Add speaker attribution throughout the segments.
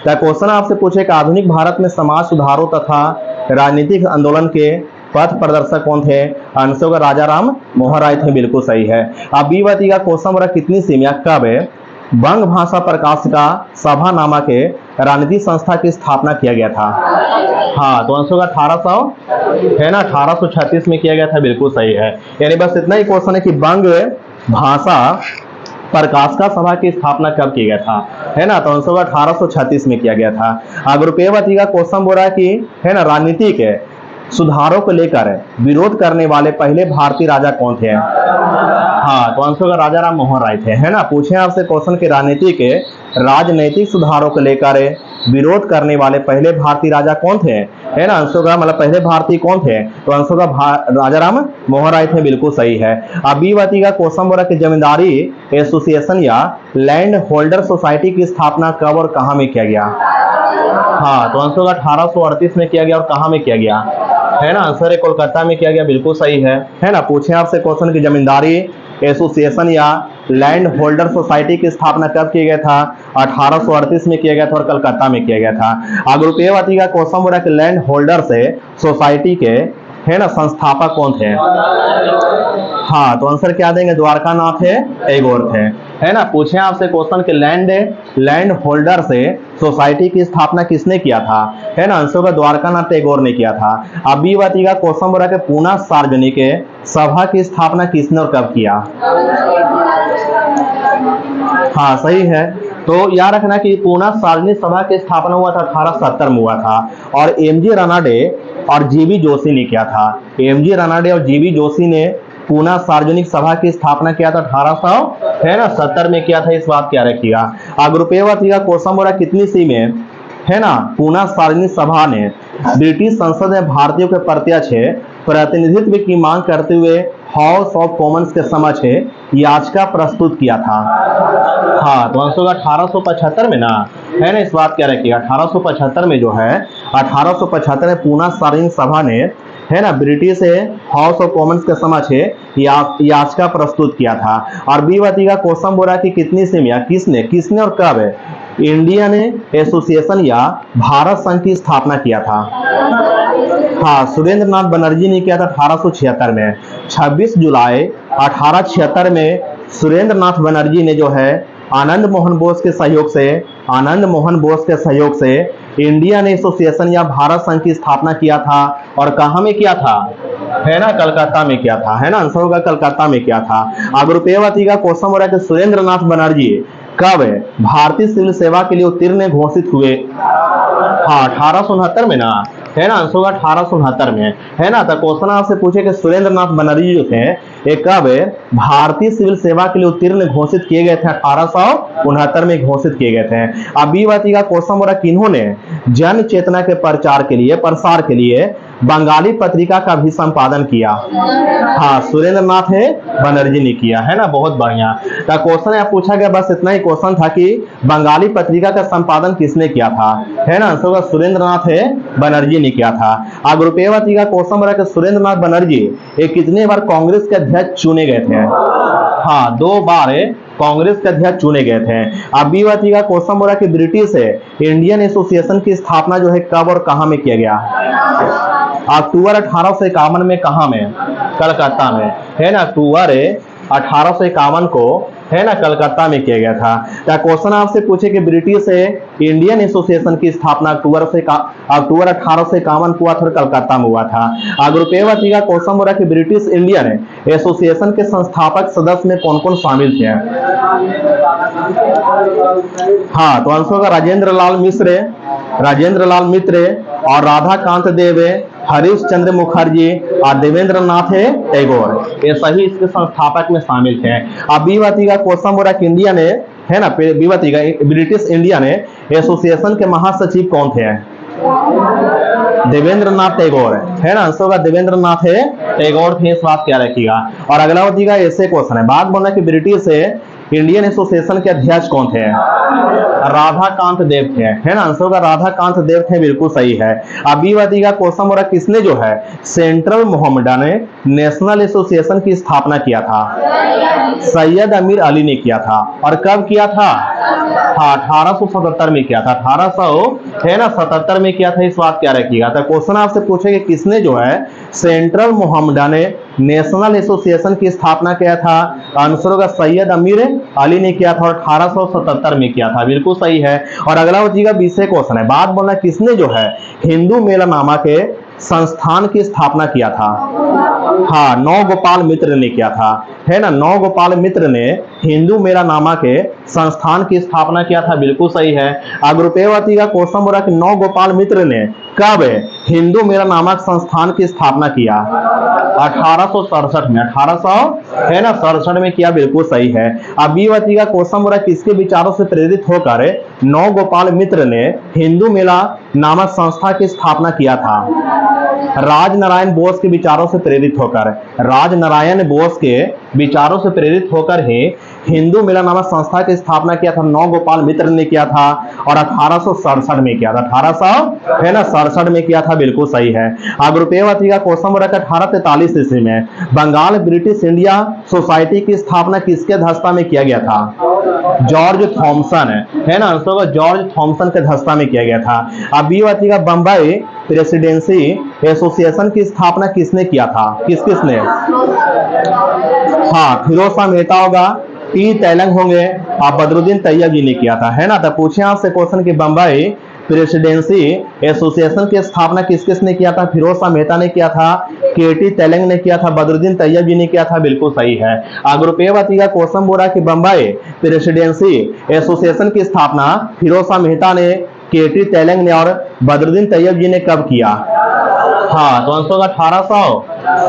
Speaker 1: क्या क्वेश्चन आपसे पूछे कि आधुनिक भारत में समाज सुधारों तथा राजनीतिक आंदोलन के पथ प्रदर्शक कौन थे? आंसर होगा राजा राम मोहन राय थे, बिल्कुल सही है। अब बी बताइएगा क्वेश्चन बोला कितनी सीमिया कब बंग भाषा प्रकाशिका सभा नामक के राजनीतिक संस्था की स्थापना किया गया था? हाँ, तो आंसर होगा 1800 है ना, 1836 में किया गया था, बिल्कुल सही है। यानी बस इतना ही क्वेश्चन है कि बंग भाषा प्रकाशिका सभा की स्थापना कब किया गया था, है ना, तो आंसर होगा 1836 में किया गया था। अगर रुपये बताइएगा क्वेश्चन बोल रहा है कि है ना राजनीतिक सुधारों को लेकर विरोध करने वाले पहले भारतीय राजा कौन थे? हाँ, तो आंसर होगा राजा राम मोहन राय थे, है ना। पूछे आपसे क्वेश्चन के राजनीतिक राजनैतिक सुधारों को लेकर विरोध करने वाले पहले भारतीय राजा कौन थे, है ना, आंसर होगा मतलब पहले भारतीय कौन थे, तो आंसर होगा राजा राम मोहन राय थे, बिल्कुल सही है। अब बी बताइएगा क्वेश्चन बोला कि जमींदारी एसोसिएशन या लैंड होल्डर सोसाइटी की स्थापना कब और कहां में किया गया? हाँ, तो आंसर होगा 1838 में किया गया, और कहां में किया गया, है ना, आंसर है कोलकाता में किया गया, बिल्कुल सही है ना। पूछे आपसे क्वेश्चन की जमींदारी एसोसिएशन या लैंड होल्डर सोसाइटी की स्थापना कब किया गया था? 1838 में किया गया था, और कलकत्ता में किया गया था। अगर रुपये बताइएगा क्वेश्चन बोला कि लैंड होल्डर से सोसाइटी के है ना संस्थापक कौन थे? हाँ, तो आंसर क्या देंगे, द्वारका नाथ है टैगोर थे, है ना। पूछे आपसे क्वेश्चन के लैंड होल्डर से सोसाइटी की स्थापना किसने किया था, है ना, आंसर होगा द्वारका नाथ टैगोर ने किया था। अब बी बताइएगा क्वेश्चन बोला कि पूना सार्वजनिक सभा की स्थापना किसने और कब किया? हाँ, सही है। तो याद रखना कि पूना सार्वजनिक सभा की स्थापना हुआ था 1870 में हुआ था, और एमजी रानाडे और जीबी जोशी ने किया था। एमजी रानाडे और जीबी जोशी ने पूना सार्वजनिक सभा की स्थापना किया था 1870 में किया था, इस बात क्या रखिएगा। अगर रुपये बताइएगा क्वेश्चन बोला कितनी सी में है ना पूना सार्वजनिक सभा ने ब्रिटिश संसद में भारतीयों के प्रत्यक्ष प्रतिनिधित्व की मांग करते हुए हाउस ऑफ कॉमन्स के समक्ष याचिका प्रस्तुत किया था? हाँ, तो आंसर होगा 1875 में ना, है ना, इस बात क्या रखिएगा। 1875 में जो है 1875 में पूना सार्वजनिक सभा ने है ना ब्रिटिश हाउस ऑफ कॉमन्स के समक्ष याचिका प्रस्तुत किया था। और बी बताइएगा क्वेश्चन बोला कि कितनी से में किसने और कब इंडियन एसोसिएशन या भारत संघ की स्थापना किया था? हाँ, सुरेंद्र नाथ बनर्जी ने किया था 1876 में। 26 जुलाई 1876 में सुरेंद्र नाथ बनर्जी ने जो है आनंद मोहन बोस के सहयोग से इंडियन एसोसिएशन या भारत संघ की स्थापना किया था, और कहां में किया था, है ना, कलकत्ता में किया था, है ना, आंसर होगा कलकत्ता में किया था। अगर रुपये बताइएगा क्वेश्चन हो रहा है कि सुरेंद्र नाथ बनर्जी कब भारतीय सिविल सेवा के लिए उत्तीर्ण घोषित हुए? हाँ, 1869 में ना, है ना, आंसर होगा 1869 में, है ना। तो क्वेश्चन आपसे पूछे कि सुरेंद्र नाथ बनर्जी जो थे ये कब भारतीय सिविल सेवा के लिए उत्तीर्ण घोषित किए गए थे? 1869 में घोषित किए गए थे। अब बी बताइएगा क्वेश्चन बोला किन्होंने जन चेतना के प्रसार के लिए बंगाली पत्रिका का भी संपादन किया? हाँ, सुरेंद्र नाथ बनर्जी ने किया, है ना, बहुत बढ़िया। तो क्वेश्चन यहाँ पूछा गया, बस इतना ही क्वेश्चन था कि बंगाली पत्रिका का संपादन किसने किया था, है ना, आंसर होगा सुरेंद्र नाथ बनर्जी ने किया था। अगर रुपये बताइएगा क्वेश्चन बोला कि सुरेंद्र नाथ बनर्जी ये कितने बार कांग्रेस के अध्यक्ष चुने गए थे? हाँ, 2 बार कांग्रेस के अध्यक्ष चुने गए थे। अब बी बताइएगा क्वेश्चन बोला कि ब्रिटिश इंडियन एसोसिएशन की स्थापना जो है कब और कहां में किया गया? अक्टूबर 1851 में, कहां में? कलकत्ता में, है ना, अक्टूबर 1851 को, है ना, कलकत्ता में किया गया था। क्या क्वेश्चन आपसे पूछे कि ब्रिटिश इंडियन एसोसिएशन की स्थापना अक्टूबर 1851 को हुआ था, कलकत्ता में हुआ था। अगर रुपये बताइएगा क्वेश्चन हो रहा है कि ब्रिटिश इंडियन एसोसिएशन के संस्थापक सदस्य में कौन कौन शामिल थे? हाँ, तो आंसर होगा राजेंद्र लाल मित्र और राधाकांत देव, हरीश चंद्र मुखर्जी और देवेंद्र नाथ टैगोर, ये सही इसके संस्थापक में शामिल थे। अब बी बताइएगा क्वेश्चन हो रहा है कि इंडिया ने, है ना, बी बताइएगा ब्रिटिश इंडियन एसोसिएशन के महासचिव कौन थे? देवेंद्र नाथ टैगोर, है ना, आंसर होगा देवेंद्र नाथ टैगोर थे, इस बात क्या रखिएगा। और अगला बताइएगा ऐसे क्वेश्चन है, बात बोलना कि ब्रिटिश इंडियन एसोसिएशन के अध्यक्ष कौन थे? राधाकांत देव थे, है ना। आंसर होगा राधाकांत देव थे, बिल्कुल सही है। अब बी बताइएगा क्वेश्चन बोला किसने जो है सेंट्रल मोहम्मडन नेशनल एसोसिएशन की स्थापना किया था? सैयद अमीर अली ने किया था। और कब किया था? 1877 में किया था। 1877 में किया था। इस बात क्या रखिएगा। तो क्वेश्चन आपसे पूछेगा किसने जो है सेंट्रल मोहम्मडन नेशनल एसोसिएशन की स्थापना किया था? आंसर होगा सैयद अमीर अली ने किया था और 1877 में किया था, बिल्कुल सही है। और अगला बच्चीगा 20 क्वेश्चन है, बात बोलना किसने जो है हिंदू मेला नामक संस्थान की स्थापना किया था? हाँ, नौ गोपाल मित्र ने किया था, है ना। नौ गोपाल मित्र ने हिंदू मेला नामक संस्थान की स्थापना किया था, बिल्कुल सही है। अब रुपएवती का क्वेश्चन बोला कि नौ गोपाल मित्र ने कब हिंदू मेला नामक संस्थान की स्थापना किया? 1867 में। 1867 में किया, बिल्कुल सही है। अब बी का क्वेश्चन बोला किसके विचारों से प्रेरित होकर नौ गोपाल मित्र ने हिंदू मेला नामक संस्था की स्थापना किया था? राजनारायण बोस के विचारों से प्रेरित होकर, राजनारायण बोस के विचारों से प्रेरित होकर ही हिंदू मेला नामक संस्था की स्थापना किया था। नौ गोपाल मित्र ने किया था और 1867 में किया था। 1867 में किया था, बिल्कुल सही है। अब रुपएवती का क्वेश्चन बोला 1843 ईस्वी में बंगाल ब्रिटिश इंडिया सोसाइटी की स्थापना किसके अध्यक्षता में किया गया था? जॉर्ज थॉमसन, है ना। आंसर होगा जॉर्ज थॉमसन के अध्यक्षता में किया गया था। अब बी का बंबई प्रेसिडेंसी एसोसिएशन की स्थापना किसने किया था? किसने? हाँ, फिरोज शाह मेहता होगा, टी तेलंग होंगे और बदरुद्दीन तैयब जी ने किया था, है ना। तो पूछे आपसे क्वेश्चन कि बंबई प्रेसिडेंसी एसोसिएशन की स्थापना किसने किया था? फिरोज शाह मेहता ने किया था, केटी तेलंग ने किया था, बदरुद्दीन तैयब जी ने किया था, बिल्कुल सही है। अगर रुपएवती का क्वेश्चन बोला कि बंबई प्रेसिडेंसी एसोसिएशन की स्थापना फिरोज शाह मेहता ने, केटी तेलंग ने और बदरुद्दीन तैयब जी ने कब किया? हाँ, तो आंसर होगा 1800,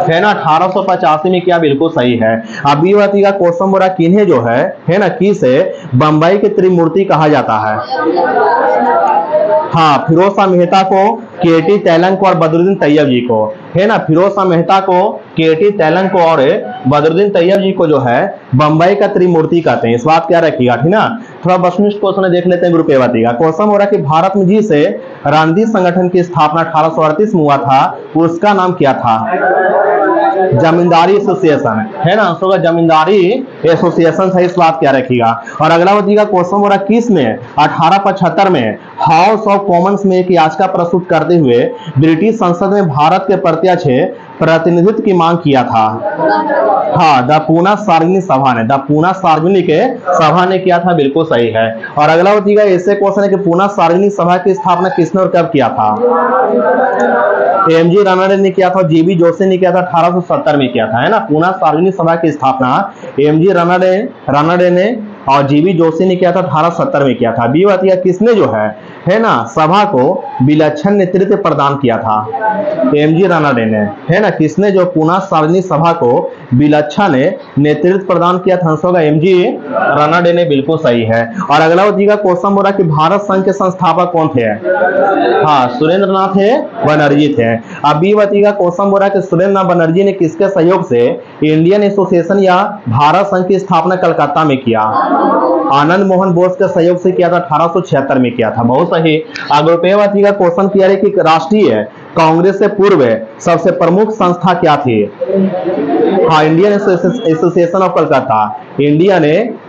Speaker 1: है ना, 1885 में किया, बिल्कुल सही है। अब बी का क्वेश्चन बोला किन्हें जो है ना किसे बंबई के त्रिमूर्ति कहा जाता है? हाँ, फिरोज शाह मेहता को, केटी तेलंग को और बदरुद्दीन तैयब जी को, है ना। फिरोज शाह मेहता को, केटी तेलंग को और बदरुद्दीन तैयब जी को जो है बंबई का त्रिमूर्ति कहते हैं। इस बात क्या रखिएगा, ठीक ना। थोड़ा वस्तुनिष्ठ क्वेश्चन देख लेते हैं रुपएवती का। क्वेश्चन हो रहा है कि भारत में जिसे रणजी संगठन की स्थापना 1838 में हुआ था उसका नाम क्या था? जमींदारी एसोसिएशन, है ना। आंसर होगा जमींदारी एसोसिएशन है, इस बात क्या रखिएगा। और अगला का क्वेश्चन हो रहा है किसने 1875 में हाउस ऑफ कॉमन्स में एक याचिका प्रस्तुत करते हुए ब्रिटिश संसद में भारत के प्रत्यक्ष प्रतिनिधित्व की मांग किया था? हाँ, द पूना सार्वजनिक सभा ने, द पूना सार्वजनिक सभा ने किया था, बिल्कुल सही है। और अगला ऐसे क्वेश्चन है कि पूना सार्वजनिक सभा की स्थापना किसने और कब किया था? एमजी रानडे ने किया था, जीबी जोशी ने किया था, 1870 में किया था, है ना। पूना सार्वजनिक सभा की स्थापना एमजी रानडे ने और जीबी जोशी ने किया था, 1870 में किया था। बी किसने जो है ना सभा को विलक्षण नेतृत्व प्रदान किया था? एमजी रानडे ने, है ना। किसने जो पूना सार्वजनिक सभा को विलक्षण नेतृत्व प्रदान किया था? आंसर होगा एमजी रानडे ने, बिल्कुल सही है। और अगला का क्वेश्चन बोला कि भारत संघ के संस्थापक कौन थे? हाँ, सुरेंद्र नाथ बनर्जी थे। अब बी का क्वेश्चन बोला कि सुरेंद्र नाथ बनर्जी ने किसके सहयोग से इंडियन एसोसिएशन या भारत संघ की स्थापना कलकत्ता में किया? आनंद मोहन बोस के सहयोग से किया था, 1876 में किया था, बहुत सही। अगर रुपएवती का क्वेश्चन किया है कि राष्ट्रीय कांग्रेस से पूर्व सबसे प्रमुख संस्था क्या थी? हाँ, Indian association of Calcutta, Indian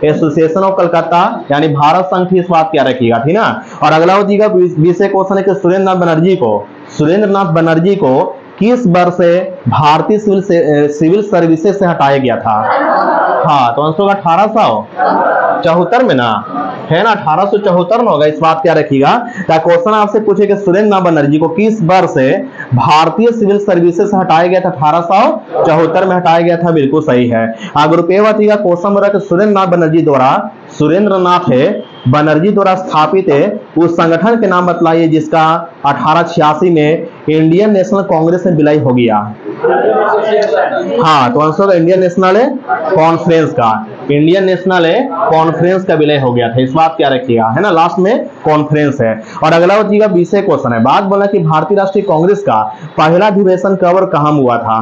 Speaker 1: association of Calcutta यानी भारत संघ की, इस बात क्या रखिएगा, ठीक ना। और अगला का विषय क्वेश्चन है कि सुरेंद्र नाथ बनर्जी को किस वर्ष से भारतीय सिविल सर्विसेज से हटाया गया था? हाँ, तो आंसर होगा 1874 में ना, है ना। 1874 में होगा, इस बात क्या रखिएगा। क्वेश्चन आपसे पूछे कि सुरेंद्र नाथ बनर्जी को किस वर्ष से भारतीय सिविल सर्विसेज से हटाया गया था? 1874 में हटाया गया था, बिल्कुल सही है। अगर रुपएवती का क्वेश्चन बोला कि सुरेंद्र नाथ बनर्जी द्वारा स्थापित उस संगठन के नाम बतलाइए जिसका 1886 में इंडियन नेशनल कांग्रेस में विलय हो गया। हाँ, तो आंसर होगा इंडियन नेशनल कॉन्फ्रेंस का विलय हो गया था, इस बात क्या रखिएगा, है ना। लास्ट में कॉन्फ्रेंस है। और अगला का विषय क्वेश्चन है, बात बोला कि भारतीय राष्ट्रीय कांग्रेस का पहला अधिवेशन कब और कहां हुआ था?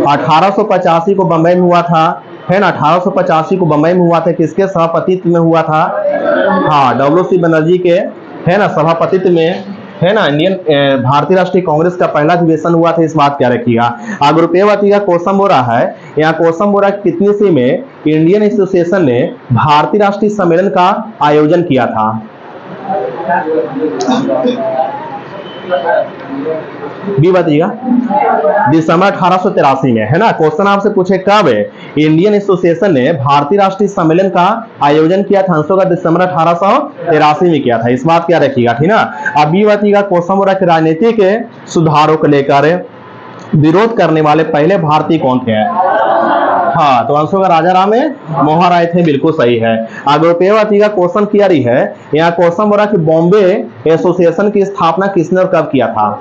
Speaker 1: 1885 को बंबई में हुआ था, है ना। 1885 को बंबई में हुआ था, किसके सभापतित्व में हुआ था? हाँ, डब्ल्यू.सी. बनर्जी के, है ना, सभापतित्व में, है ना। इंडियन भारतीय राष्ट्रीय कांग्रेस का पहला अधिवेशन हुआ था, इस बात क्या रखिएगा। अगर रुपये का क्वेश्चन बोला है, यहाँ क्वेश्चन बोला कितनी सी में इंडियन एसोसिएशन ने भारतीय राष्ट्रीय सम्मेलन का आयोजन किया था? बी बताइएगा। दिसंबर 1883 में, है ना। क्वेश्चन आपसे पूछे कब इंडियन एसोसिएशन ने भारतीय राष्ट्रीय सम्मेलन का आयोजन किया था? आंसर का दिसंबर 1883 में किया था, इस बात क्या रखिएगा, ठीक ना। अब बी बताइएगा। क्वेश्चन बोला कि राजनीतिक सुधारों को लेकर विरोध करने वाले पहले भारतीय कौन थे? हाँ, तो आंसर का राजा राम मोहन राय थे, बिल्कुल सही है। आगे का क्वेश्चन किया रही है, यहाँ क्वेश्चन बोला कि बॉम्बे एसोसिएशन की स्थापना किसने और कब किया था?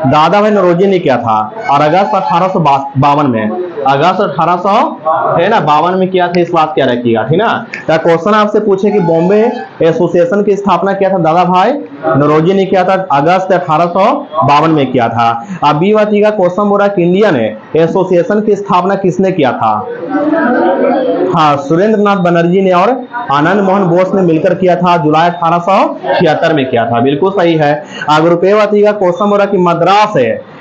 Speaker 1: दादा भाई नौरोजी ने किया था, और अगस्त 1852 में, अगस्त 1852 में किया था, इस बात क्या रखिएगा, ठीक ना। तो क्वेश्चन आपसे पूछे कि बॉम्बे एसोसिएशन की स्थापना किया था, दादा भाई नौरोजी ने किया था, अगस्त 1852 में किया था। अब बी बताइएगा। क्वेश्चन बोला कि इंडियन एसोसिएशन की स्थापना किसने किया था? हाँ, सुरेंद्र नाथ बनर्जी ने और आनंद मोहन बोस ने मिलकर किया था, जुलाई 1876 में किया था, बिल्कुल सही है। अगर रुपये बताइएगा। क्वेश्चन बोला कि मद्रास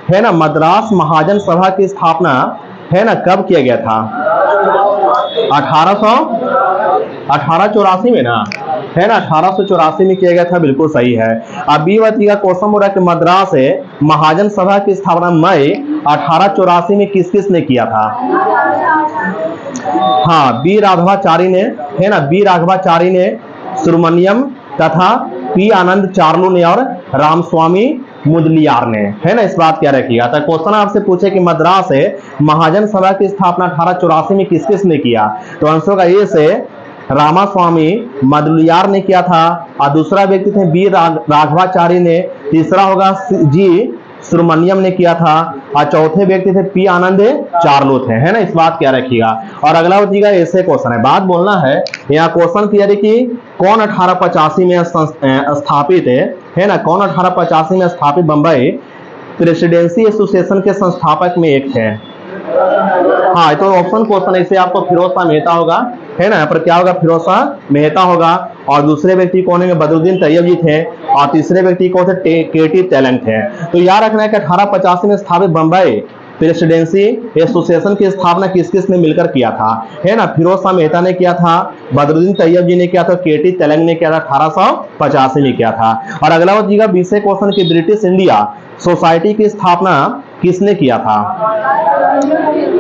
Speaker 1: है ना, मद्रास महाजन सभा की स्थापना, है ना, कब किया गया था? 1884 में ना, है ना, 1884 में किया गया था, बिल्कुल सही है। अब बी बताइएगा। क्वेश्चन बोला कि मद्रास महाजन सभा की स्थापना मई 1884 में किस किस ने किया था? हाँ, बी राघवाचारी ने, है ना, बी राघवाचारी ने, सुब्रमण्यम तथा पी आनंद चार्लू ने और रामस्वामी मुदलियार ने, है ना, इस बात क्या रखिएगा। तो क्वेश्चन आपसे पूछे कि मद्रास महाजन सभा की स्थापना 1884 में किस किस ने किया? तो आंसर का ए से रामास्वामी मुदलियार ने किया था, और दूसरा व्यक्ति थे बी राघवाचारी ने, तीसरा होगा जी सुब्रमण्यम ने किया था, और चौथे व्यक्ति थे पी आनंद चार्लू थे, है ना, इस बात क्या रखिएगा। और अगला बताइएगा, ऐसे क्वेश्चन है, बात बोलना है। यहाँ क्वेश्चन किया है कि कौन 1885 में स्थापित है ना, कौन 1885 में स्थापित बंबई प्रेसिडेंसी एसोसिएशन के संस्थापक में एक थे? हाँ, तो ऑप्शन क्वेश्चन है, इसे आपको फिरोज शाह मेहता होगा, है ना, यहाँ पर क्या होगा, फिरोज शाह मेहता होगा, और दूसरे व्यक्ति कौन है? बदरुद्दीन तैयब जी थे, और तीसरे व्यक्ति कौन थे? के.टी. तेलंग थे। तो याद रखना है कि 1885 में स्थापित बंबई प्रेसिडेंसी एसोसिएशन की स्थापना किस किस ने मिलकर किया था? है ना, फिरोज शाह मेहता ने किया था, बदरुद्दीन तैयब जी ने किया था, के.टी. तेलंग ने किया था, 1885 में किया था। और अगला बताइएगा, 20वें क्वेश्चन की ब्रिटिश इंडिया सोसाइटी की स्थापना किसने किया था?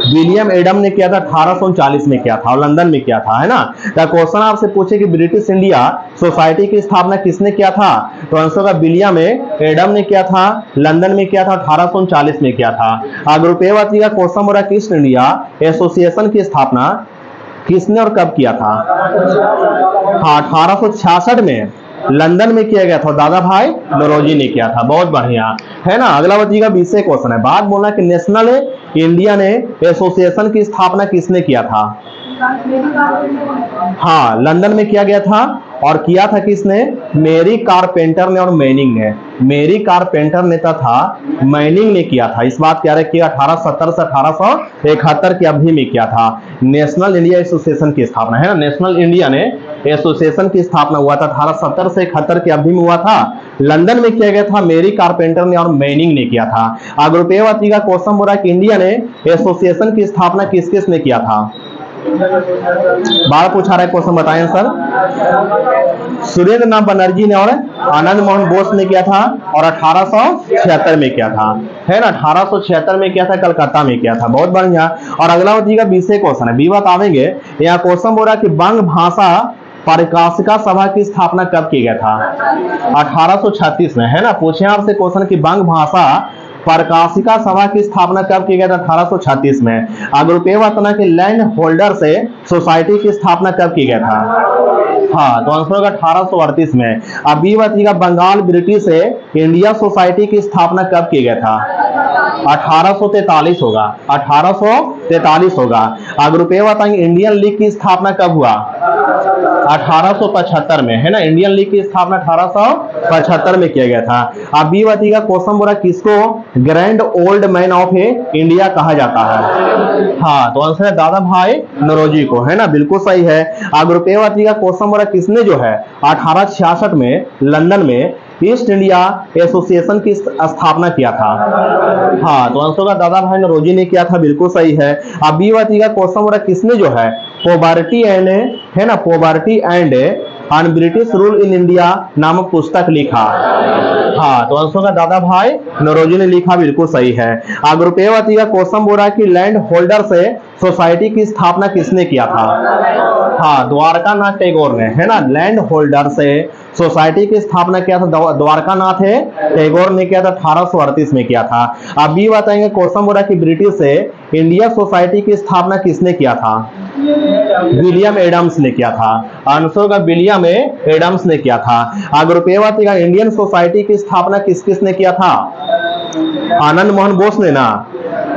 Speaker 1: विलियम एडम ने किया था, 1839 में किया था, और लंदन में किया था, है ना। तो क्वेश्चन आपसे पूछे कि ब्रिटिश इंडिया सोसाइटी की स्थापना किसने किया था? तो आंसर का विलियम एडम ने किया था, लंदन में किया था, 1839 में किया था। अगर रुपये बताइएगा। क्वेश्चन बोला कि ईस्ट इंडिया एसोसिएशन की स्थापना किसने और कब किया था? हाँ, 1866 में लंदन में किया गया था, दादा भाई नौरोजी ने किया था, बहुत बढ़िया, है ना। अगला बताइएगा। 20वें क्वेश्चन है, बात बोलना कि नेशनल इंडियन एसोसिएशन की स्थापना किसने किया था? हाँ, लंदन में किया गया था, और किया था किसने? मेरी कारपेंटर ने और मैनिंग ने, मेरी कारपेंटर ने तथा मैनिंग ने किया था, इस बात क्या रखिएगा। 1870 से 1871 की अवधि में किया था नेशनल इंडिया एसोसिएशन की स्थापना, है ना, नेशनल इंडियन एसोसिएशन की स्थापना हुआ था 1870 से 71 की अवधि में हुआ था, लंदन में किया गया था, मेरी कारपेंटर ने और मैनिंग ने किया था। अगर रुपये का क्वेश्चन बोला कि इंडियन एसोसिएशन की स्थापना किस किस ने किया था? बारह पूछा रहा है क्वेश्चन, बताएं सर। सुरेंद्र नाथ बनर्जी ने और आनंद मोहन बोस ने किया था, और 1876 में किया था, है ना, 1876 में किया था, कलकत्ता में किया था, बहुत बढ़िया। और अगला बताइएगा। 20वें क्वेश्चन है, 20 बतावेंगे। यहाँ क्वेश्चन बोल रहा है कि बंग भाषा प्रकाशिका सभा की स्थापना कब की गया था? 1836 में, है ना। पूछे आपसे क्वेश्चन की बंग भाषा प्रकाशिका सभा की स्थापना कब की गया था? 1836 में। अगर रुपये बताना कि लैंड होल्डर से सोसाइटी की स्थापना कब की गया था? हाँ, तो आंसर होगा 1838 में। अब बी बताइएगा, बंगाल ब्रिटिश इंडिया सोसाइटी की स्थापना कब की गया था? 1843 होगा, 1843 होगा। अगर रुपये बताएंगे इंडियन लीग की स्थापना कब हुआ? 1875 में, है ना। इंडियन लीग की स्थापना 1875 में किया गया था। अब बी बताइएगा क्वेश्चन बोला किसको grand old man of India कहा जाता है? हाँ, तो आंसर है दादा भाई नौरोजी को, है ना, बिल्कुल सही है। अगर रुपये बताइएगा क्वेश्चन बोला किसने जो है 1866 में लंदन में ईस्ट इंडिया एसोसिएशन की स्थापना किया था? हाँ, तो आंसर होगा दादा भाई नौरोजी ने किया था, बिल्कुल सही है। अब बी बताइएगा क्वेश्चन बोला किसने जो है पॉवर्टी एंड, है ना, poverty and on British rule in India नामक पुस्तक लिखा? हाँ, तो आंसर होगा दादा भाई नौरोजी ने लिखा, बिल्कुल सही है। अगर रुपये बताइएगा क्वेश्चन बोल रहा है कि लैंड होल्डर से सोसाइटी की स्थापना किसने किया था? हाँ, द्वारकानाथ टैगोर ने, है ना। लैंड होल्डर से सोसाइटी की स्थापना किया था द्वारकानाथ है टैगोर ने किया था, 1838 में किया था। अब भी बताएंगे क्वेश्चन बोला कि ब्रिटिश से इंडिया सोसाइटी की स्थापना किसने किया था? विलियम एडम्स ने किया था। आंसर का विलियम एडम्स ने किया था। अगर रुपये बताइएगा इंडियन सोसाइटी की स्थापना किसने किया था? आनंद मोहन बोस ने ना,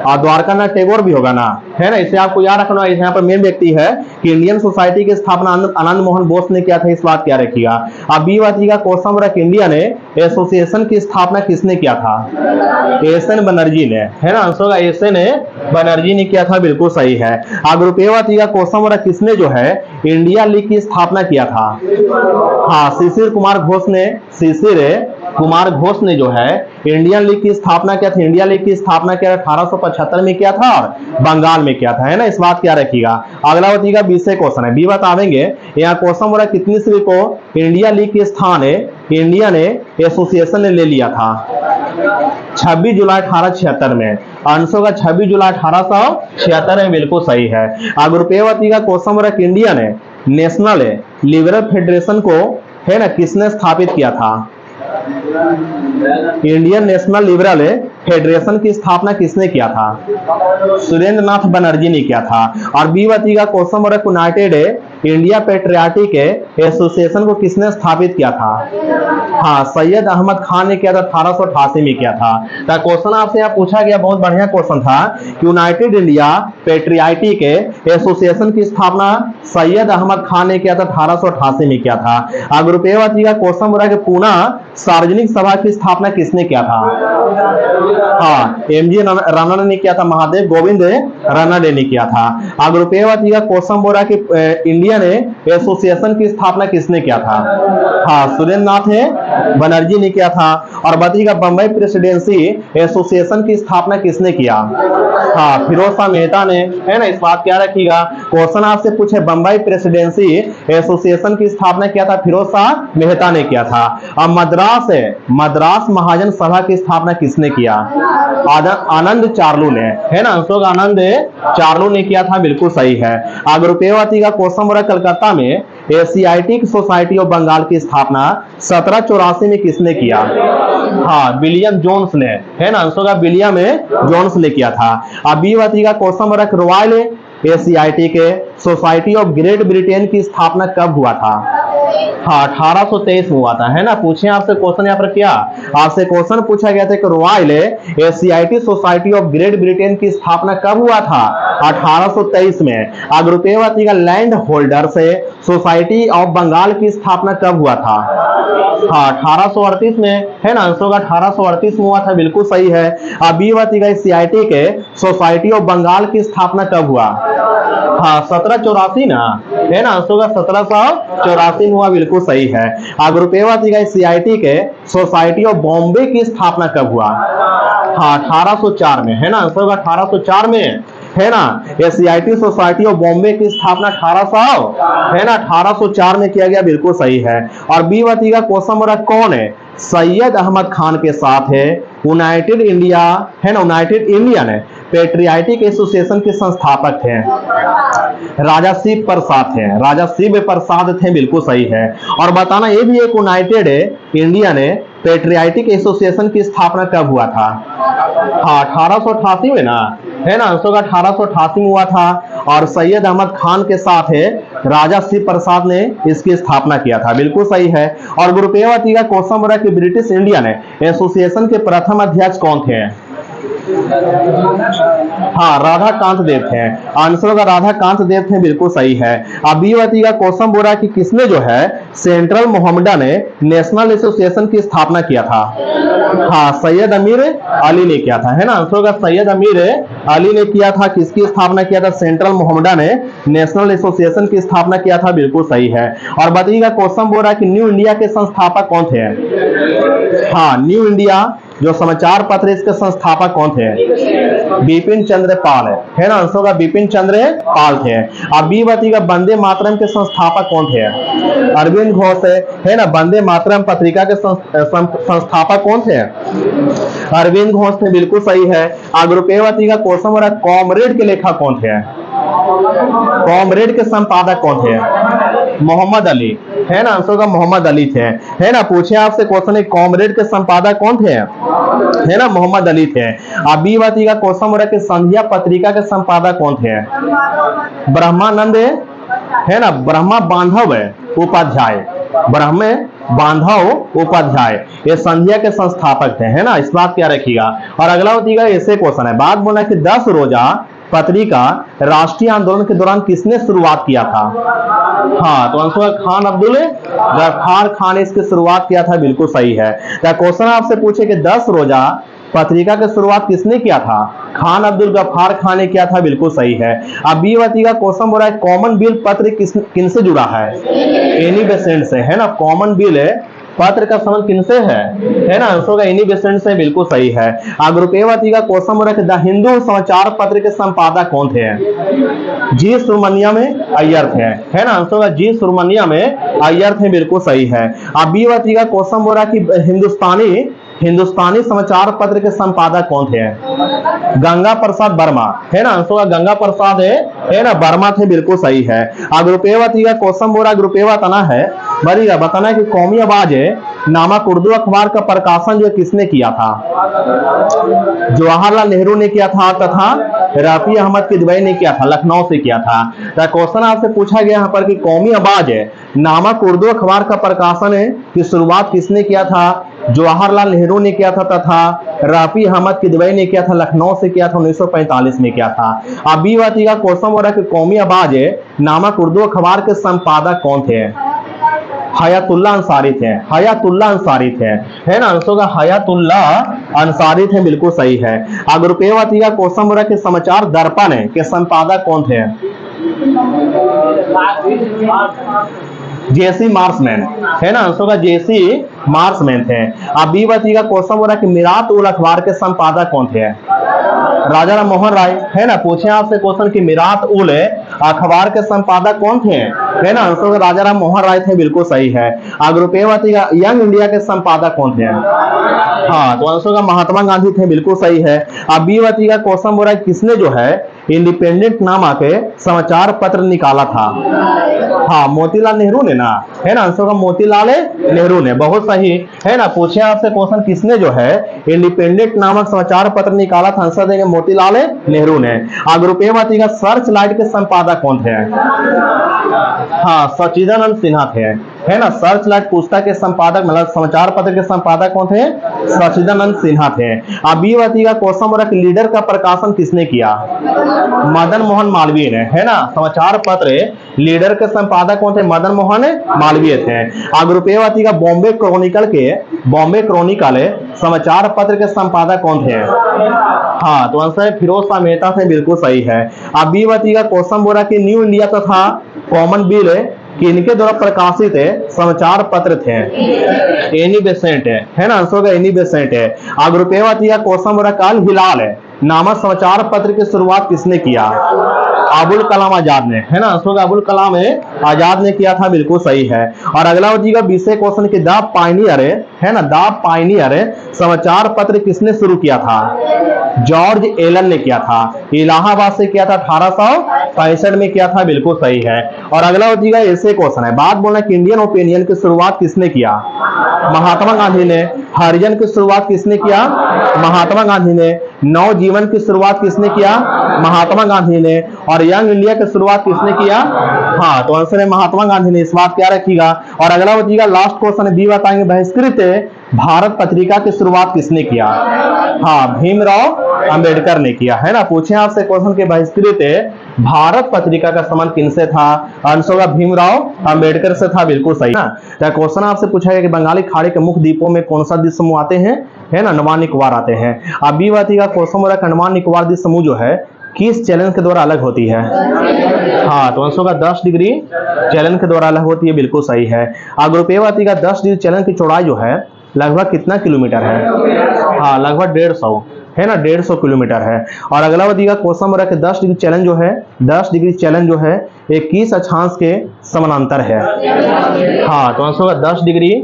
Speaker 1: और द्वारकानाथ टैगोर भी होगा ना, है ना। इसे आपको याद रखना, यहाँ पर मेन व्यक्ति है कि इंडियन सोसाइटी की स्थापना आनंद मोहन बोस ने किया था, इस बात क्या रखिएगा। अब बी बताइएगा क्वेश्चन रख इंडिया ने एसोसिएशन की स्थापना किसने किया था? एसएन बनर्जी ने, है ना। आंसर होगा एसएन बनर्जी ने किया था, बिल्कुल सही है। अगर रुपये बताइएगा क्वेश्चन रख किसने जो है इंडिया लीग की स्थापना किया था? हाँ, शिशिर कुमार घोष ने, शिशिर कुमार घोष ने जो है इंडियन लीग की स्थापना किया था। इंडिया लीग की स्थापना किया 1875 में किया था और बंगाल में किया था, है ना। इस बात क्या रखिएगा। अगला बताइएगा 20 क्वेश्चन है, बी बता देंगे। यहाँ क्वेश्चन बोला कितनी ईस्वी को इंडिया लीग के स्थान इंडियन एसोसिएशन ने ले लिया था? 26 जुलाई 1876 में। आंसर का 26 जुलाई 1876 में, बिल्कुल सही है। अगर रुपये बताइएगा क्वेश्चन बोला इंडिया ने नेशनल लिबरल फेडरेशन को, है ना, किसने स्थापित किया था? इंडियन नेशनल लिबरल फेडरेशन की स्थापना किसने किया था? सुरेंद्र नाथ बनर्जी ने किया था। और बी बताइएगा question number United India patriotic association को किसने स्थापित किया था? हाँ, सैयद अहमद खान ने किया था, 1888 में किया था। तो क्वेश्चन आपसे यहाँ पूछा गया, बहुत बढ़िया क्वेश्चन था कि यूनाइटेड इंडिया पेट्रियाटिक एसोसिएशन की स्थापना सैयद अहमद खान ने किया था, 1888 में किया था। अगर रुपये बताइएगा क्वेश्चन बोला कि पूना सार्वजनिक सभा की स्थापना किसने किया था? हाँ, एमजी राणा ने किया था, महादेव गोविंद राणा ने किया था। अगर रुपये बताइएगा क्वेश्चन बोला कि इंडियन एसोसिएशन की स्थापना किसने किया था? हाँ, सुरेंद्र नाथ बनर्जी ने किया था। और बताइएगा बंबई प्रेसिडेंसी एसोसिएशन की स्थापना किसने किया? हाँ, फिरोज शाह मेहता ने, है ना। इस बात क्या रखिएगा, क्वेश्चन आपसे पूछे बंबई प्रेसिडेंसी एसोसिएशन की स्थापना किया था, फिरोज शाह मेहता ने किया था। अब मद्रास महाजन सभा की स्थापना किसने किया? आनंद चार्लू ने, है ना। आंसर आनंद चार्लू ने किया था, बिल्कुल सही है। अगर रुपये बताइएगा क्वेश्चन बोला कलकत्ता में एशियाटिक सोसाइटी ऑफ बंगाल की स्थापना 1784 में किसने किया? हाँ, विलियम जोन्स ने, है ना। आंसर का विलियम जोन्स ने किया था। अब बी बताइएगा क्वेश्चन बोला royal Asiatic society of great Britain की स्थापना कब हुआ था? हाँ, 1823 में हुआ था, है ना। पूछे आपसे क्वेश्चन यहाँ पर क्या, आपसे क्वेश्चन पूछा गया था कि royal Asiatic society of great Britain की स्थापना कब हुआ था? 1823 में। अगर रुपये बताइएगा लैंड होल्डर से सोसाइटी ऑफ बंगाल की स्थापना कब हुआ था? हाँ, 1838 में, है ना। आंसर का 1838 में हुआ था, बिल्कुल सही है। अब बी बताइएगा एशियाटिक सोसाइटी ऑफ बंगाल की स्थापना कब हुआ? हाँ, 1784 ना, है ना। आंसर का 1784 में हुआ, बिल्कुल सही है। अगर रुपये बताइएगा एशियाटिक सोसाइटी ऑफ बॉम्बे की स्थापना कब हुआ? हाँ, 1804 में, है ना। आंसर का 1804 में, है ना। एशियाटिक सोसाइटी ऑफ बॉम्बे की स्थापना 1804 में किया गया, बिल्कुल सही है। और बी बताइएगा क्वेश्चन नंबर कौन है सैयद अहमद खान के साथ है यूनाइटेड इंडिया, है ना, यूनाइटेड इंडियन पेट्रियाटिक एसोसिएशन के संस्थापक थे? राजा शिव प्रसाद थे, राजा शिव प्रसाद थे, बिल्कुल सही है। और बताना ये भी एक यूनाइटेड इंडियन पेट्रियाटिक एसोसिएशन की स्थापना कब हुआ था? हाँ, 1888 में ना, है ना। आंसर का 1888 में हुआ था। और सैयद अहमद खान के साथ है राजा शिव प्रसाद ने इसकी स्थापना किया था, बिल्कुल सही है। और रुपये बताइएगा क्वेश्चन बोला कि ब्रिटिश इंडियन एसोसिएशन के प्रथम अध्यक्ष कौन थे? हाँ, राधा कांत देव थे। आंसर होगा राधा कांत देव थे, बिल्कुल सही है। अब बी वाती का क्वेश्चन बोल रहा है कि किसने जो है सेंट्रल मोहम्मडन नेशनल एसोसिएशन की स्थापना किया था। हाँ, सैयद अमीर अली ने किया था, है ना। आंसर होगा सैयद अमीर अली ने किया था। किसकी स्थापना किया था? सेंट्रल मोहम्मडन नेशनल एसोसिएशन की स्थापना किया था, बिल्कुल सही है। और बताइएगा क्वेश्चन बोल रहा है कि न्यू इंडिया के संस्थापक कौन थे? हाँ, न्यू इंडिया जो समाचार पत्र इसके संस्थापक कौन थे? बिपिन चंद्र पाल है ना। आंसर होगा बिपिन चंद्र पाल थे। अब बी बताइएगा वंदे मातरम के संस्थापक कौन थे? अरविंद घोष है ना। वंदे मातरम पत्रिका के संस्थापक कौन थे? अरविंद घोष थे, बिल्कुल सही है। अग्रुपेवती का क्वेश्चन हो रहा है कॉमरेड के लेखक कौन थे? कॉमरेड के संपादक कौन थे? मोहम्मद अली, है ना। आंसर का मोहम्मद अली थे, है ना। पूछे आपसे क्वेश्चन, कॉमरेड के संपादक कौन थे? है ना, मोहम्मद अली थे। अब बी बाती का क्वेश्चन हो रहा है कि संध्या पत्रिका के संपादक कौन थे? ब्रह्मानंद है ना, ब्रह्मा बांधव उपाध्याय, ब्रह्म बांधव उपाध्याय ये संध्या के संस्थापक थे, है ना। इस बात क्या रखिएगा। और अगला होती है ऐसे क्वेश्चन है, बात बोला कि 10 रोजा पत्रिका राष्ट्रीय आंदोलन के दौरान किसने शुरुआत किया था? हाँ, तो आंसर खान अब्दुल गफ्फार खान ने इसकी शुरुआत किया था, बिल्कुल सही है। तो क्वेश्चन आपसे पूछे कि 10 रोजा पत्रिका की शुरुआत किसने किया था? खान अब्दुल गफ्फार खान ने किया था, बिल्कुल सही है। अब बी वाती का क्वेश्चन बोल रहा है कॉमनवेल्थ पत्र किनसे जुड़ा है? एनी बेसेंट से, है ना। कॉमनवेल्थ पत्र का संबंध किनसे है ना। आंसर का एनी बेसेंट से, बिल्कुल सही है। अग्रुपेवती का क्वेश्चन बोल रहा है द हिंदू समाचार पत्र के संपादक कौन थे? जी सुब्रमण्यम अय्यर थे, है ना। आंसर का जी सुब्रमण्यम अय्यर थे, बिल्कुल सही है। अब बी वाती का क्वेश्चन बोल रहा है कि हिंदुस्तानी समाचार पत्र के संपादक कौन थे? गंगा प्रसाद वर्मा, है ना। आंसर का गंगा प्रसाद है ना, वर्मा थे, बिल्कुल सही है। अग्रुपेवती का क्वेश्चन बोल रहा है अग्रुपेवा तना है बढ़िया बताना है कि कौमी आवाज नामक उर्दू अखबार का प्रकाशन जो किसने किया था? जवाहरलाल नेहरू ने किया था तथा रफी अहमद किदवई ने किया था, लखनऊ से किया था। तो क्वेश्चन आपसे पूछा गया यहाँ पर कि कौमी आवाज नामक उर्दू अखबार का प्रकाशन की शुरुआत किसने किया था? जवाहरलाल नेहरू ने किया था तथा रफी अहमद किदवई ने किया था, लखनऊ से किया था, 1945 में किया था। अब बी बाती का क्वेश्चन हो रहा है कि कौमी आवाज नामक उर्दू अखबार के संपादक कौन थे? हयातुल्ला अंसारी थे, हयातुल्ला अंसारी थे, है ना। आंसर का हयातुल्ला अंसारी थे, बिल्कुल सही है। अग्रुपेवती का क्वेश्चन हो रहा है कि समाचार दर्पण के संपादक कौन थे? जेसी मार्समैन, है ना। आंसर का जेसी मार्समैन थे। अब बी बाती का क्वेश्चन हो रहा है कि मिरात उल अखबार के संपादक कौन थे? राजा राम मोहन राय, है ना। पूछे आपसे क्वेश्चन कि मिरात उल अखबार के संपादक कौन थे? है ना। आंसर राजा राम मोहन राय थे, बिल्कुल सही है। अग्रुपेवती का यंग इंडिया के संपादक कौन थे? हाँ, तो आंसर का महात्मा गांधी थे, बिल्कुल सही है। अब बी बाती का क्वेश्चन बोल रहा है किसने जो है इंडिपेंडेंट नामक समाचार पत्र निकाला था? हाँ, मोतीलाल नेहरू ने ना, है ना। आंसर का मोतीलाल नेहरू ने, बहुत सही, है ना। पूछे आपसे क्वेश्चन किसने जो है इंडिपेंडेंट नामक समाचार पत्र निकाला था? आंसर देंगे मोतीलाल नेहरू ने। अग्रुपेवती का सर्च लाइट के संपादक कौन थे? हाँ, सचिदानंद सिन्हा थे, है ना। सर्च लाइट पुस्तक के संपादक मतलब समाचार पत्र के संपादक कौन थे? सचिदानंद सिन्हा थे। अब बी बाती का क्वेश्चन हो रहा है लीडर का प्रकाशन किसने किया? मदन मोहन मालवीय ने, है ना। समाचार पत्र लीडर के संपादक कौन थे? मदन मोहन मालवीय थे। अग्रुपेवती का बॉम्बे क्रॉनिकल समाचार पत्र के संपादक कौन थे? हाँ, तो आंसर फिरोज शाह मेहता थे, बिल्कुल सही है। अब बी बाती का क्वेश्चन बोल रहा है कि न्यू इंडिया तथा कॉमनवेल्थ कि इनके द्वारा प्रकाशित समाचार पत्र थे? एनी बेसेंट है ना। आंसर का एनी बेसेंट है। अग्रुपेवती का क्वेश्चन बोल रहा है अल हिलाल नामक समाचार पत्र की शुरुआत किसने किया? अबुल कलाम आजाद ने, है ना। आंसर का अबुल कलाम आजाद ने किया था, बिल्कुल सही है। और अगला हो जाएगा विषय क्वेश्चन की द पायनियर, है ना। द पायनियर समाचार पत्र किसने शुरू किया था? जॉर्ज एलन ने किया था, इलाहाबाद से किया था, 1865 में किया था, बिल्कुल सही है। और अगला हो जाएगा ऐसे क्वेश्चन है, बात बोलना कि इंडियन ओपिनियन की शुरुआत किसने किया? महात्मा गांधी ने। हरिजन की शुरुआत किसने किया? महात्मा गांधी ने। नवजीवन की शुरुआत किसने किया? महात्मा गांधी ने। और यंग इंडिया की शुरुआत किसने किया? हाँ, तो आंसर है महात्मा गांधी ने। इस बात क्या रखिएगा। और अगला बचिएगा लास्ट क्वेश्चन है, बी बताएंगे बहिष्कृत भारत पत्रिका की शुरुआत किसने किया? हाँ, भीमराव अंबेडकर ने किया, है ना। पूछे आपसे क्वेश्चन के बहिष्कृत भारत पत्रिका का संबंध किनसे था? आंसर होगा भीमराव अंबेडकर से था, बिल्कुल सही ना। तो क्वेश्चन आपसे पूछा गया कि बंगाली खाड़ी के मुख्य द्वीपों में कौन सा द्वीप समूह आते हैं? है ना, अंडमान निकोबार आते हैं। अब बी बताइएगा क्वेश्चन बोला अंडमान निकोबार द्वीप समूह जो है किस चैलेंज के द्वारा अलग होती है? हाँ, तो आंसर होगा 10 डिग्री चैलेंज के द्वारा अलग होती है, बिल्कुल सही है। ग्रुप ए बताइएगा 10 डिग्री चैलेंज की चौड़ाई जो है लगभग कितना किलोमीटर है? हाँ, लगभग 150, है ना, 150 किलोमीटर है। और अगला बताइएगा क्वेश्चन बोला कि 10 डिग्री चैलेंज जो है, 10 डिग्री चैलेंज जो है 21 अक्षांश के समानांतर है। हाँ, तो आंसर होगा 10 डिग्री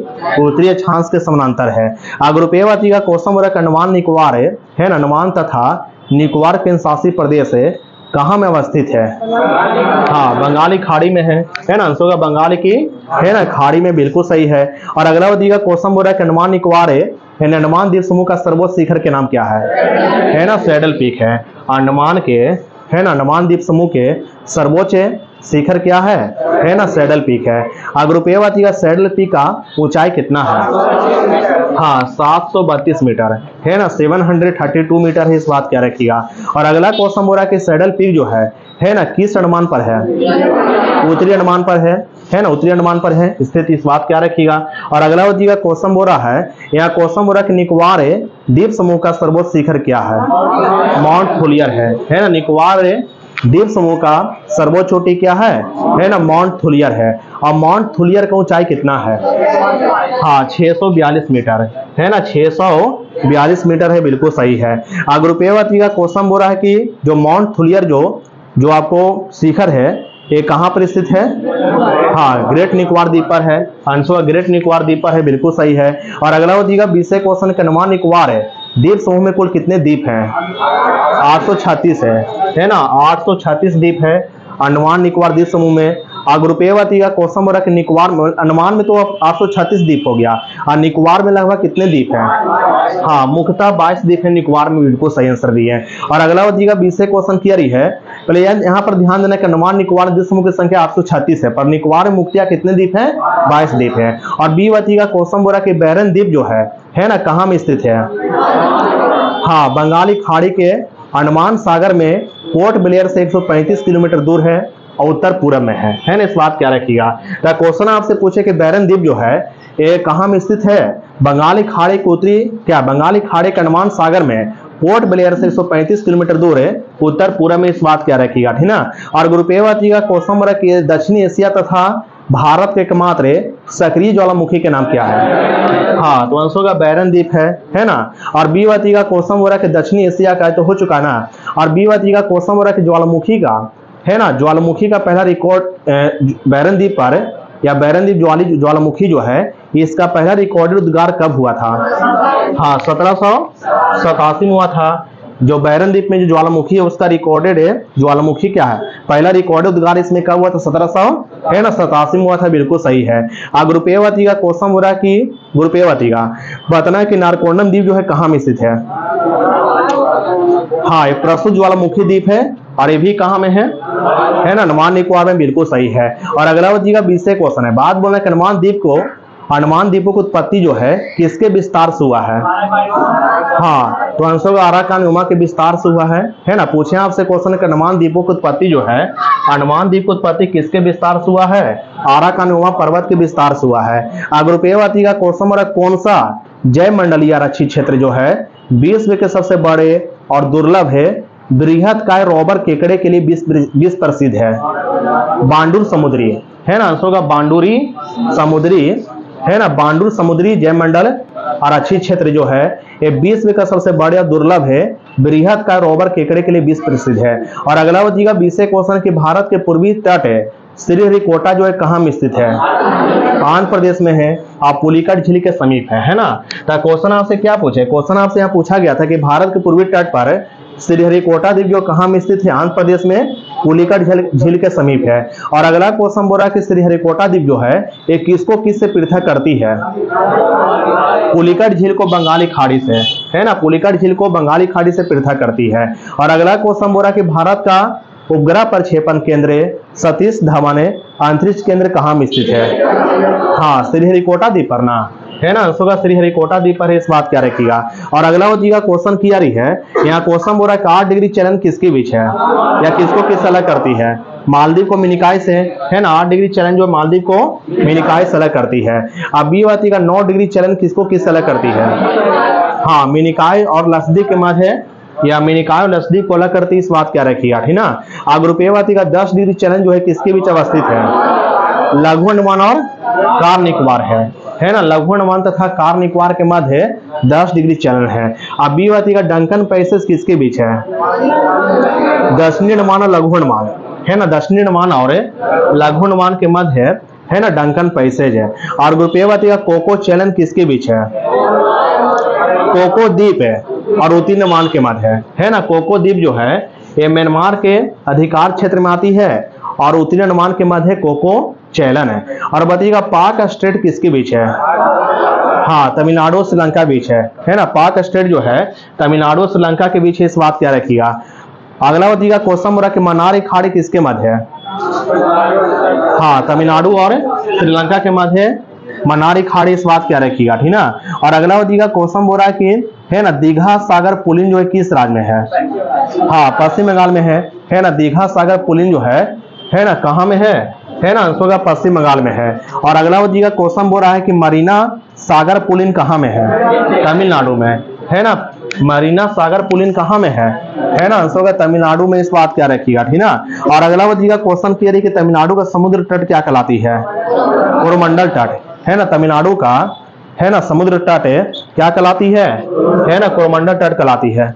Speaker 1: उत्तरी अक्षांश के समानांतर है। ग्रुप ए बताइएगा क्वेश्चन बोला कि अंडमान निकोबार है ना, अंडमान तथा निकोबार केंद्र शासित प्रदेश कहाँ में अवस्थित है? हाँ, बंगाली खाड़ी में है ना। आंसर होगा बंगाल की, है ना, खाड़ी में, बिल्कुल सही है। और अगला बताइएगा क्वेश्चन बोल रहा है कि अंडमान निकोबार अंडमान द्वीप समूह का सर्वोच्च शिखर के नाम क्या है? ना, सैडल पीक है। अंडमान के, है ना, अंडमान द्वीप समूह के सर्वोच्च शिखर क्या है ना, सैडल पीक है। ग्रुप ए बताइएगा सैडल पीक का ऊंचाई कितना है? हाँ, 732 मीटर, है ना, 732 मीटर है, इस बात क्या रखिएगा। और अगला क्वेश्चन बोल रहा है कि सैडल पीक जो है ना, किस अंडमान पर है? उत्तरी अंडमान पर है ना, उत्तरी अंडमान पर है स्थित, इस बात क्या रखिएगा। और अगला बताइएगा क्वेश्चन बोल रहा है, यहाँ क्वेश्चन बोल रहा है कि निकोबार द्वीप समूह का सर्वोच्च शिखर क्या है? माउंट थुलियर है ना। निकोबार द्वीप समूह का सर्वोच्च चोटी क्या है ना, माउंट थुलियर है। और माउंट थुलियर का ऊंचाई कितना है? हाँ, 642 मीटर, है ना, 642 मीटर है, बिल्कुल सही है। ग्रुप ए का क्वेश्चन बोल रहा है कि जो माउंट थुलियर जो आपको शिखर है ये कहाँ पर स्थित है? हाँ, ग्रेट निकोबार द्वीप पर है। आंसर ग्रेट निकोबार द्वीप पर है, बिल्कुल सही है। और अगला बताइएगा 20 क्वेश्चन के अंडमान निकोबार द्वीप समूह में कुल कितने द्वीप हैं? 836 है ना, 836 द्वीप है अंडमान निकोबार द्वीप समूह में। ग्रुप ए बताइएगा क्वेश्चन बोला कि निकोबार में, अंडमान में तो 836 द्वीप हो गया, और निकोबार में लगभग कितने द्वीप हैं? हाँ, मुख्यतः 22 द्वीप है निकोबार में, बिल्कुल सही आंसर दिए हैं। और अगला बताइएगा 20 क्वेश्चन क्लियर ही है। पहले यहाँ पर ध्यान देना कि अंडमान निकोबार द्वीप समूह की संख्या 836 है, पर निकोबार में मुख्यतः कितने द्वीप हैं? 22 द्वीप है। और बी बताइएगा क्वेश्चन बोला कि बैरन द्वीप जो है ना, कहाँ में स्थित है? हाँ, बंगाली खाड़ी के अंडमान सागर में पोर्ट ब्लेयर से 135 किलोमीटर दूर है और उत्तर पूर्व में है ना, इस बात क्या रखिएगा। तो क्वेश्चन आपसे पूछे कि बैरन द्वीप जो है ये कहाँ में स्थित है? बंगाली खाड़ी के उत्तरी, क्या बंगाली खाड़ी के अंडमान सागर में पोर्ट ब्लेयर से 135 किलोमीटर दूर है उत्तर पूर्व में, इस बात क्या रखिएगा, ठीक ना। और ग्रुप ए बताइएगा क्वेश्चन बोला कि दक्षिणी एशिया तथा भारत के एकमात्र सक्रिय ज्वालामुखी के नाम क्या है? हाँ, तो आंसर होगा बैरन द्वीप है ना। और बी बताइएगा क्वेश्चन बोला कि दक्षिणी एशिया का तो हो चुका ना। और बी बताइएगा क्वेश्चन बोला कि ज्वालामुखी का, है ना, ज्वालामुखी का पहला रिकॉर्ड बैरन द्वीप पर, या बैरन द्वीप ज्वालामुखी जो है इसका पहला रिकॉर्डेड उद्गार कब हुआ था? हाँ, 1787 में हुआ था। जो बैरन द्वीप में जो ज्वालामुखी है उसका रिकॉर्डेड ज्वालामुखी क्या है, पहला रिकॉर्डेड उद्गार इसमें कब हुआ था? 1787 में हुआ था, बिल्कुल सही है। ग्रुप ए बताइएगा क्वेश्चन हो रहा है कि ग्रुप ए बताइएगा बताना है कि नारकोंडम द्वीप जो है कहाँ में स्थित है? हाँ, ये प्रस्तुत ज्वालामुखी द्वीप है, और ये भी कहाँ में है ना, अंडमान निकोबार में, बिल्कुल सही है। और अगला बताइएगा 20 क्वेश्चन है, बात बोलना है अंडमान द्वीपों की उत्पत्ति जो है किसके विस्तार से हुआ है? हाँ, तो आंसर होगा अराकान यूमा के विस्तार से हुआ है ना। पूछे आपसे क्वेश्चन कि अंडमान द्वीपों की उत्पत्ति जो है, अंडमान द्वीप की उत्पत्ति किसके विस्तार से हुआ है? अराकान यूमा पर्वत के विस्तार से हुआ है। ग्रुप ए बताइएगा क्वेश्चन है कौन सा जैव मंडलीय आरक्षित क्षेत्र जो है विश्व के सबसे बड़े और दुर्लभ है बृहत काय रॉबर केकड़े के लिए विश्व प्रसिद्ध है? बांडुर समुद्री, है ना, आंसर होगा बांडुरी समुद्री, है ना, बांडुर समुद्री जैव मंडल आरक्षित क्षेत्र जो है ये विश्व का सबसे बड़े और दुर्लभ है बृहत काय रॉबर केकड़े के लिए विश्व प्रसिद्ध है। और अगला बताइएगा 20 क्वेश्चन कि भारत के पूर्वी तट श्रीहरिकोटा जो है कहाँ में स्थित है? आंध्र प्रदेश में है, आप पुलिकट झील के समीप है ना। तो क्वेश्चन आपसे क्या पूछे, क्वेश्चन आपसे यहाँ पूछा गया था कि भारत के पूर्वी तट पर श्रीहरिकोटा द्वीप जो कहाँ में स्थित है? आंध्र प्रदेश में, पुलिकट झील के समीप है। और अगला क्वेश्चन बोल रहा है कि श्रीहरिकोटा द्वीप जो है ये किसको किस से पृथक करती है? पुलिकट झील को बंगाली खाड़ी से, है ना, पुलिकट झील को बंगाली खाड़ी से पृथक करती है। और अगला क्वेश्चन बोल रहा है कि भारत का उपग्रह प्रक्षेपण केंद्र सतीश धवन अंतरिक्ष केंद्र कहाँ में स्थित है? हाँ, श्रीहरिकोटा द्वीप पर ना, है ना, आंसर श्रीहरिकोटा द्वीप पर है, इस बात क्या रखिएगा। और अगला जी का क्वेश्चन किया रही है, यहाँ क्वेश्चन बोल रहा है 8 डिग्री चलन किसके बीच है या किसको किस अलग करती है? मालदीव को मिनिकॉय से, है ना, 8 डिग्री चलन जो मालदीव को मिनिकॉय से अलग करती है। अब बी बात का 9 डिग्री चलन किसको किस अलग करती है? हाँ, मिनिकॉय और लक्षद्वीप के मध्य या मिनिकॉय और लक्षद्वीप को अलग करती है, इस बात क्या रखिएगा, ठीक ना। अब रुपये का 10 डिग्री चलन जो है किसके बीच अवस्थित है? लघु अंडमान और कार निकोबार है ना, लघु अंडमान तथा कार निकोबार के मध्य 10 डिग्री चलन है। अब बी बात का डंकन पैसेज किसके बीच है? दक्षिणी अंडमान और लघु अंडमान, है ना, दक्षिणी अंडमान और लघु अंडमान के मध्य, है ना, डंकन पैसेज है। और रुपये का कोको चैनल किसके बीच है? कोको द्वीप है और उत्तरी अंडमान के मध्य है ना। कोको द्वीप जो है ये म्यांमार के अधिकार क्षेत्र में आती है और उत्तरी अंडमान के मध्य कोको चैनल है। और बताइएगा पाक स्टेट किसके बीच है? हाँ, तमिलनाडु श्रीलंका बीच है ना, पाक स्टेट जो है तमिलनाडु श्रीलंका के बीच है, इस बात क्या रखिएगा। अगला बताइएगा क्वेश्चन बोला कि मन्नार खाड़ी किसके मध्य है? हाँ, तमिलनाडु और श्रीलंका के मध्य मन्नार खाड़ी, इस बात क्या रखिएगा, ठीक ना। और अगला बताइएगा क्वेश्चन बोल रहा है कि, है ना, दीघा सागर पुलिन जो है किस राज्य में है? हाँ, पश्चिम बंगाल में है ना, दीघा सागर पुलिन जो है ना, कहाँ में है ना, आंसर पश्चिम बंगाल में है। और अगला जी का क्वेश्चन बोल रहा है कि मरीना सागर पुलिन कहाँ में है? तमिलनाडु में, है ना, मरीना सागर पुलिन कहाँ में है ना, आंसर तमिलनाडु में, इस बात क्या रखिएगा, ठीक ना। और अगला जी का क्वेश्चन क्लियर है कि तमिलनाडु का समुद्र तट क्या कहलाती है? कोरोमंडल तट, है ना, तमिलनाडु का, है ना, समुद्र तट क्या कहलाती है ना, कोरोमंडल तट कहलाती है।